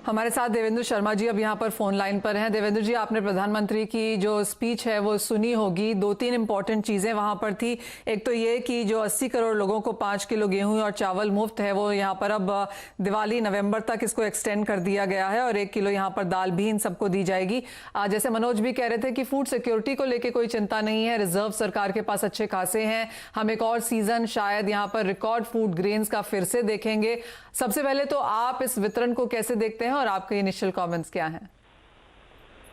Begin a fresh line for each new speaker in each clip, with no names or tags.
हमारे साथ देवेंद्र शर्मा जी अब यहाँ पर फोन लाइन पर हैं। देवेंद्र जी, आपने प्रधानमंत्री की जो स्पीच है वो सुनी होगी। दो तीन इंपॉर्टेंट चीजें वहां पर थी। एक तो ये कि जो 80 करोड़ लोगों को 5 किलो गेहूं और चावल मुफ्त है, वो यहाँ पर अब दिवाली नवंबर तक इसको एक्सटेंड कर दिया गया है और 1 किलो यहाँ पर दाल भी इन सबको दी जाएगी। जैसे मनोज भी कह रहे थे कि फूड सिक्योरिटी को लेकर कोई चिंता नहीं है, रिजर्व सरकार के पास अच्छे खासे हैं। हम एक और सीजन शायद यहाँ पर रिकॉर्ड फूड ग्रेन्स का फिर से देखेंगे। सबसे पहले तो आप इस वितरण को कैसे देखते हैं और आपके इनिशियल कमेंट्स क्या हैं?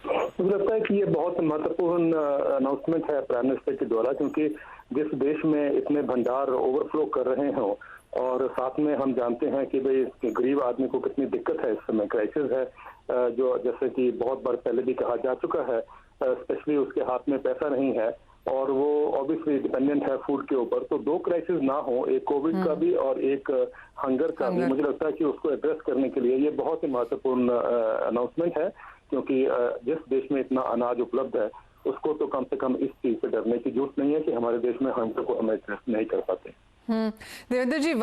मुझे लगता है कि ये बहुत महत्वपूर्ण अनाउंसमेंट है प्राइम मिनिस्टर के द्वारा, क्योंकि जिस देश में इतने भंडार ओवरफ्लो कर रहे हों और साथ में हम जानते हैं कि भाई गरीब आदमी को कितनी दिक्कत है, इस समय क्राइसिस है, जो जैसे कि बहुत बार पहले भी कहा जा चुका है, स्पेशली उसके हाथ में पैसा नहीं है और वो ऑब्वियसली डिपेंडेंट है फूड के ऊपर। तो दो क्राइसिस ना हो, एक कोविड का भी और एक हंगर का भी, मुझे लगता है कि उसको एड्रेस करने के लिए ये बहुत ही महत्वपूर्ण अनाउंसमेंट है, क्योंकि जिस देश में इतना अनाज उपलब्ध है उसको तो कम से कम इस चीज से डरने की जरूरत नहीं है कि हमारे देश में हंगर को हम एड्रेस नहीं कर पाते।
देवेंद्र जी,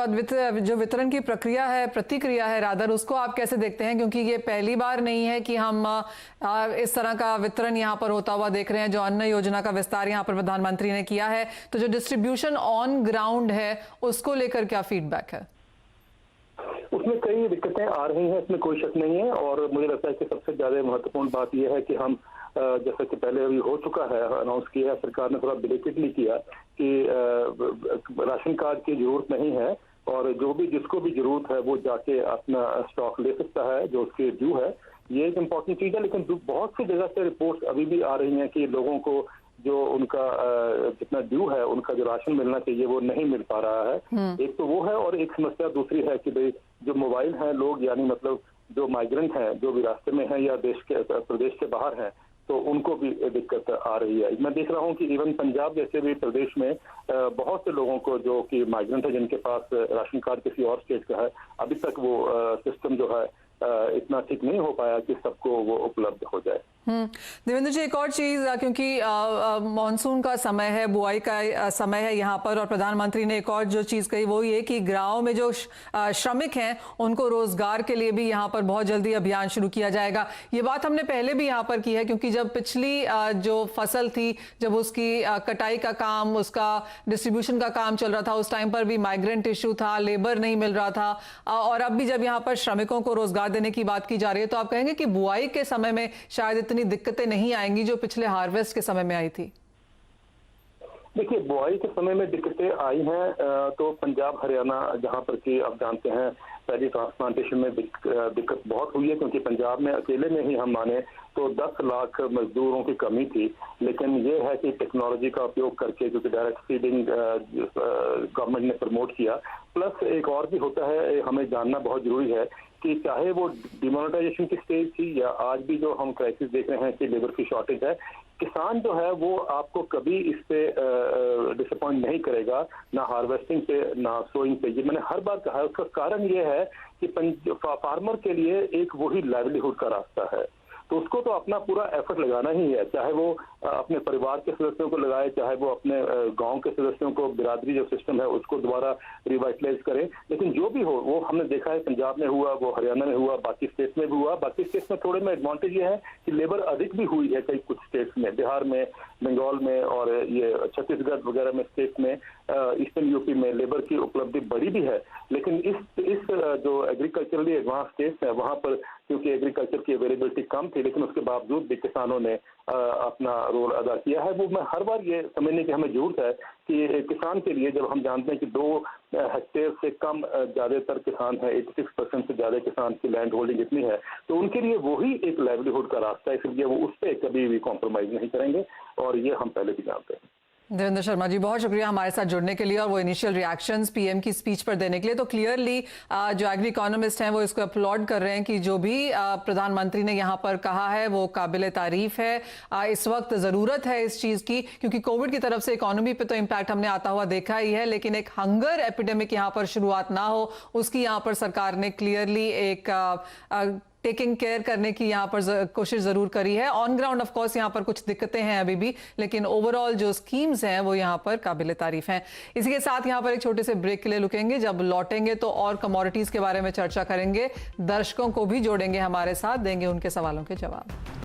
जो वितरण की प्रक्रिया है, प्रतिक्रिया है रादर, उसको आप कैसे देखते हैं? क्योंकि ये पहली बार नहीं है कि हम इस तरह का वितरण यहाँ पर होता हुआ देख रहे हैं। जो अन्न योजना का विस्तार यहाँ पर प्रधानमंत्री ने किया है, तो जो डिस्ट्रीब्यूशन ऑन ग्राउंड है उसको लेकर क्या फीडबैक है?
उसमें कई दिक्कतें आ रही हैं, इसमें कोई शक नहीं है। और मुझे लगता है कि सबसे ज्यादा महत्वपूर्ण बात यह है कि हम जैसे कि पहले अभी हो चुका है, अनाउंस किया है सरकार ने, थोड़ा ब्रेकेटली किया कि राशन कार्ड की जरूरत नहीं है और जो भी जिसको भी जरूरत है वो जाके अपना स्टॉक ले सकता है जो उसके ड्यू है। ये एक इम्पोर्टेंट चीज है। लेकिन बहुत सी जगह से रिपोर्ट्स अभी भी आ रही हैं कि लोगों को जो उनका जितना ड्यू है, उनका जो राशन मिलना चाहिए वो नहीं मिल पा रहा है। एक तो वो है और एक समस्या दूसरी है कि भाई जो मोबाइल हैं लोग, यानी मतलब जो माइग्रेंट हैं, जो भी रास्ते में हैं या देश के प्रदेश के बाहर हैं, तो उनको भी दिक्कत आ रही है। मैं देख रहा हूं कि इवन पंजाब जैसे भी प्रदेश में बहुत से लोगों को जो कि माइग्रेंट है, जिनके पास राशन कार्ड किसी और स्टेट का है, अभी तक वो सिस्टम जो है इतना ठीक नहीं हो पाया कि सबको वो उपलब्ध हो जाए।
देवेंद्र जी, एक और चीज, क्योंकि मॉनसून का समय है, बुआई का समय है यहाँ पर, और प्रधानमंत्री ने एक और जो चीज कही वो ये कि गांव में जो श्रमिक हैं उनको रोजगार के लिए भी यहाँ पर बहुत जल्दी अभियान शुरू किया जाएगा। ये बात हमने पहले भी यहाँ पर की है, क्योंकि जब पिछली जो फसल थी, जब उसकी कटाई का काम, उसका डिस्ट्रीब्यूशन का काम चल रहा था, उस टाइम पर भी माइग्रेंट इशू था, लेबर नहीं मिल रहा था। और अब भी जब यहाँ पर श्रमिकों को रोजगार देने की बात की जा रही है, तो आप कहेंगे कि बुआई के समय में शायद इतनी दिक्कतें नहीं आएंगी जो पिछले हार्वेस्ट के समय में आई थी?
देखिए, बुआई के समय में दिक्कतें आई हैं तो पंजाब हरियाणा, जहां पर कि आप जानते हैं पहली ट्रांसप्लांटेशन में दिक्कत बहुत हुई है, क्योंकि पंजाब में अकेले में ही हम माने तो 10 लाख मजदूरों की कमी थी। लेकिन ये है कि टेक्नोलॉजी का उपयोग करके, क्योंकि डायरेक्ट फीडिंग गवर्नमेंट ने प्रमोट किया, प्लस एक और भी होता है, हमें जानना बहुत जरूरी है कि चाहे वो डिमोनेटाइजेशन की स्टेज थी या आज भी जो हम क्राइसिस देख रहे हैं कि लेबर की शॉर्टेज है, किसान जो है वो आपको कभी इस पे डिसअपॉइंट नहीं करेगा, ना हार्वेस्टिंग पे ना सोइंग पे। ये मैंने हर बार कहा है। उसका कारण ये है कि फार्मर के लिए एक वही लाइवलीहुड का रास्ता है, तो उसको तो अपना पूरा एफर्ट लगाना ही है, चाहे वो अपने परिवार के सदस्यों को लगाए, चाहे वो अपने गांव के सदस्यों को, बिरादरी जो सिस्टम है उसको दोबारा रिवाइटलाइज करे। लेकिन जो भी हो, वो हमने देखा है पंजाब में हुआ, वो हरियाणा में हुआ, बाकी स्टेट्स में भी हुआ। बाकी स्टेट्स में थोड़े में एडवांटेज ये है कि लेबर अधिक भी हुई है कई कुछ स्टेट्स में, बिहार में, बंगाल में और ये छत्तीसगढ़ वगैरह में स्टेट्स में, ईस्टर्न यूपी में लेबर की उपलब्धि बड़ी भी है। लेकिन इस जो एग्रीकल्चरली एडवांस स्टेट्स है वहां पर क्योंकि एग्रीकल्चर की अवेलेबिलिटी कम थी, लेकिन उसके बावजूद भी किसानों ने अपना रोल अदा किया है। वो मैं हर बार ये समझने की हमें जरूरत है कि किसान के लिए, जब हम जानते हैं कि 2 हेक्टेयर से कम ज्यादातर किसान है, 86% से ज्यादा किसान की लैंड होल्डिंग इतनी है, तो उनके लिए वही एक लाइवलीहुड का रास्ता है, इसलिए वो उस पर कभी भी कॉम्प्रोमाइज नहीं करेंगे और ये हम पहले भी जानते हैं।
देवेंद्र शर्मा जी, बहुत शुक्रिया हमारे साथ जुड़ने के लिए और वो इनिशियल रिएक्शंस पीएम की स्पीच पर देने के लिए। तो क्लियरली जो एग्री इकोनॉमिस्ट हैं वो इसको अपलॉड कर रहे हैं कि जो भी प्रधानमंत्री ने यहाँ पर कहा है वो काबिल तारीफ है। इस वक्त ज़रूरत है इस चीज़ की, क्योंकि कोविड की तरफ से इकोनॉमी पे तो इम्पैक्ट हमने आता हुआ देखा ही है, लेकिन एक हंगर एपिडेमिक यहाँ पर शुरुआत ना हो, उसकी यहाँ पर सरकार ने क्लियरली एक टेकिंग केयर करने की यहाँ पर कोशिश जरूर करी है। ऑन ग्राउंड ऑफ कोर्स यहाँ पर कुछ दिक्कतें हैं अभी भी, लेकिन ओवरऑल जो स्कीम्स हैं वो यहाँ पर काबिल तारीफ हैं। इसी के साथ यहाँ पर एक छोटे से ब्रेक के लिए रुकेंगे। जब लौटेंगे तो और कमोडिटीज के बारे में चर्चा करेंगे, दर्शकों को भी जोड़ेंगे हमारे साथ, देंगे उनके सवालों के जवाब।